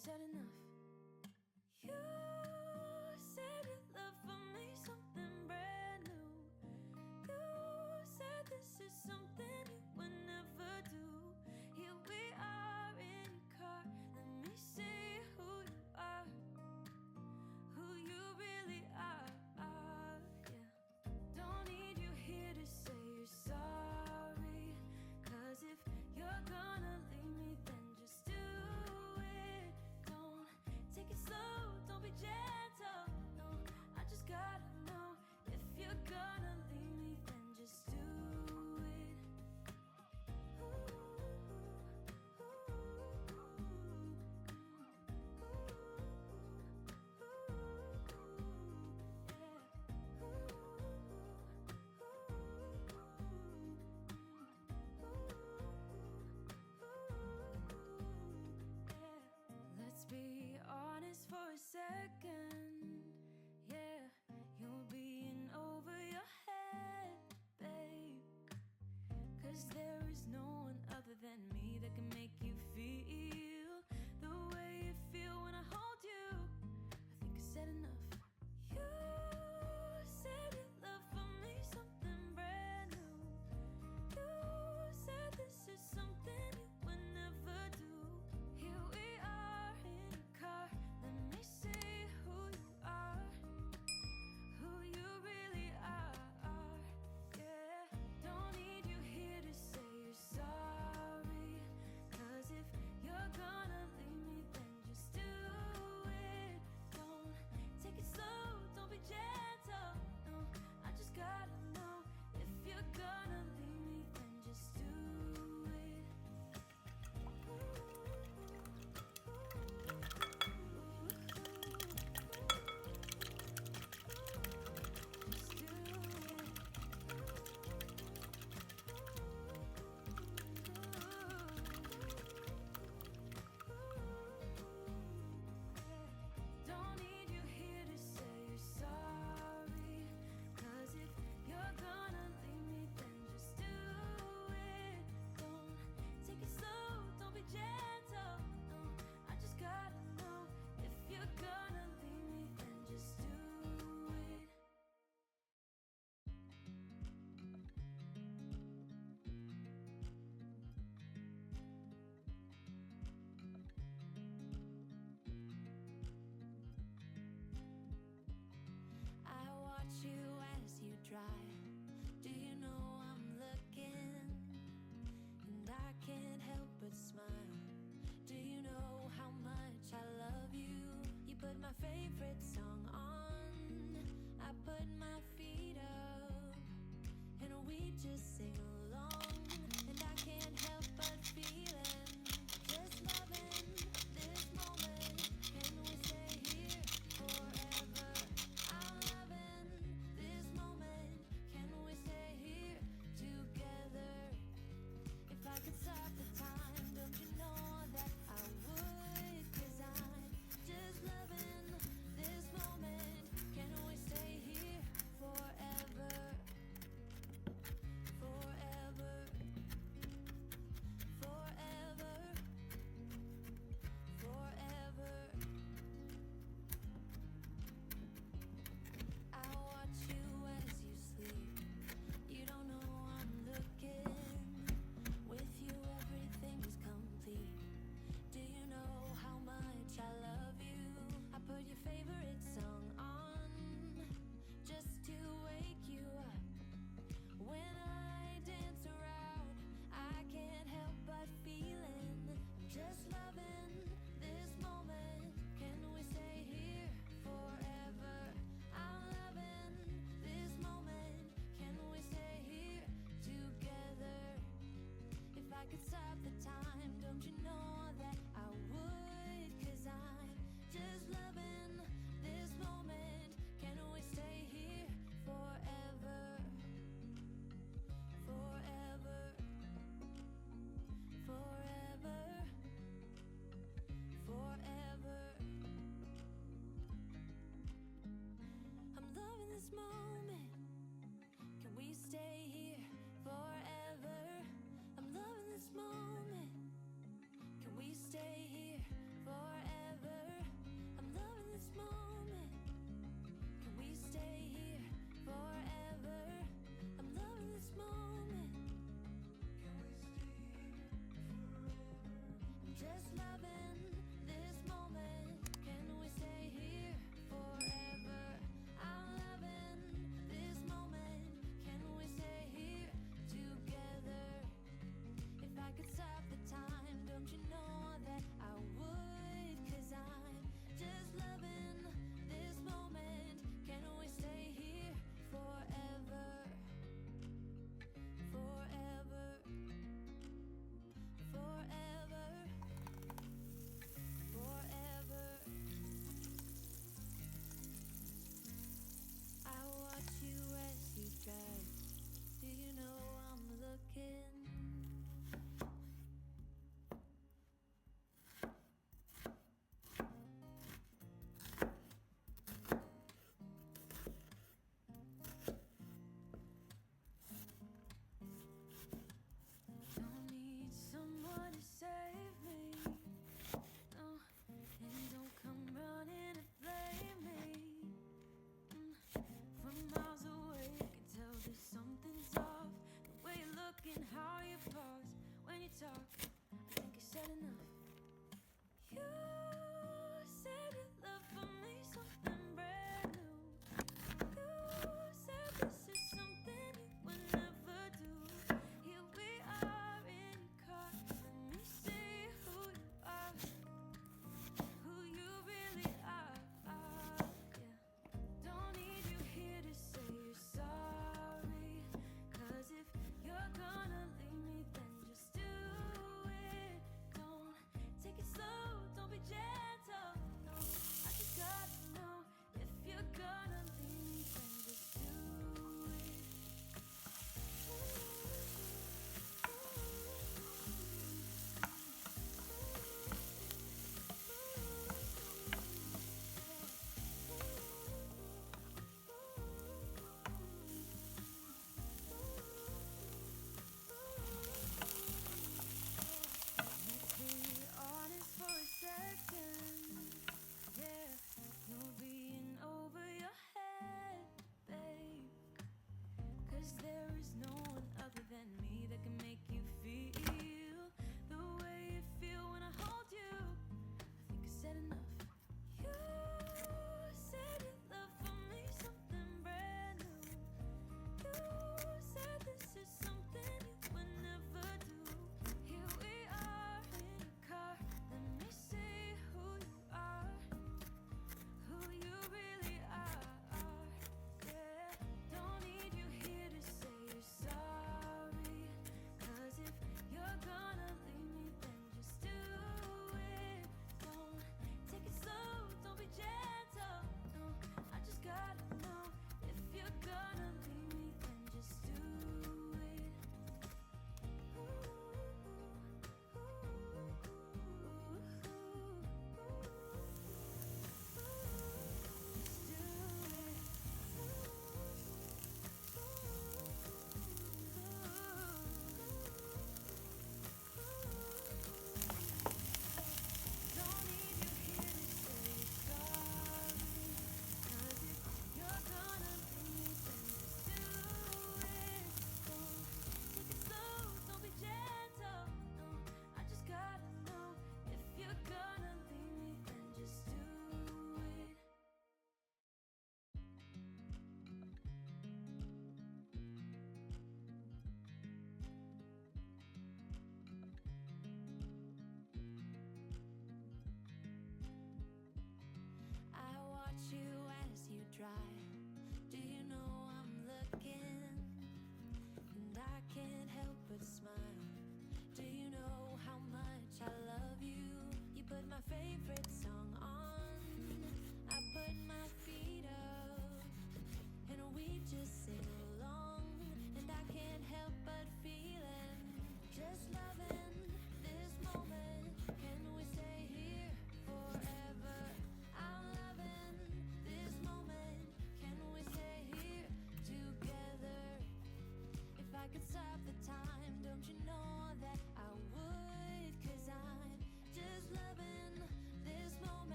said enough. You said your love for me something brand new. You said this is something you would never do. Here we are in your car. Let me see who you are, who you really are. Yeah. Don't need you here to say you're sorry, 'cause if you're gonna leave me, then just do it. Don't take it slow, don't be gentle. No, I just gotta know, if you're gonna leave me, then just do it. Let's be honest for a second. Yeah, you're being over your head, babe. 'Cause there is no one other than me that can make you feel the way you feel when I hold you. I think I said enough. You said your love for me something brand new. You said this is something you would never do. Here we are in your car. Let me see who you are, who you really are. Yeah. Don't need you here to say you're sorry, 'cause if you're gonna leave me, then just do it. Don't take it slow, don't be gentle. No, I just gotta know, if you're gonna leave me, then just do it. Just do Don't need you here to say you're sorry, 'cause if you're gonna leave me, then just do it. Don't take it slow, don't be gentle. No, I just gotta know, if you're gonna leave me, then just do it. I watch you as you drive. Do you know I'm looking? And I can't help but smile. Do you know how much I love you? You put my favorite song on, I put my feet up, and we just sing along. And I can't help but feeling, just loving this moment. Can we stay here forever? I'm loving this moment. Can we stay here together? If I could stop the time, don't you know that I would? 'Cause I'm just loving this moment. Can we stay here forever? Forever. Forever. Forever. I watch you as you sleep. You don't know I'm looking. With you everything is complete. Do you know how much I love you? I put your favorite song on, just to wake you up. When I dance around, I can't help but feeling, just loving this moment. Can we stay here forever? I'm loving this moment. Can we stay here together? If I could stop the time, don't you know that I would? 'Cause I'm just loving this moment. Can we stay here forever? Forever. Forever. Forever. I'm loving this moment. Can we stay here forever? I'm loving this moment. Can we stay here forever?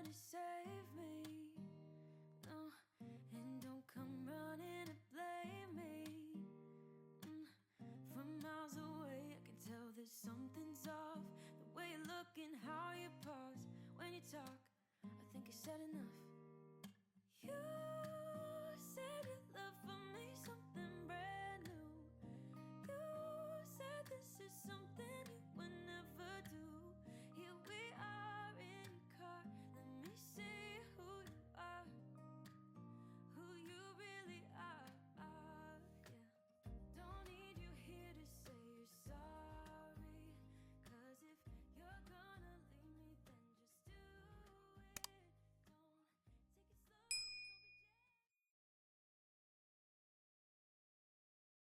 to save me, no. And don't come running to blame me. From miles away I can tell that something's off. The way you look and how you pause when you talk, I think I said enough. You said your love for me something brand new. You said this is something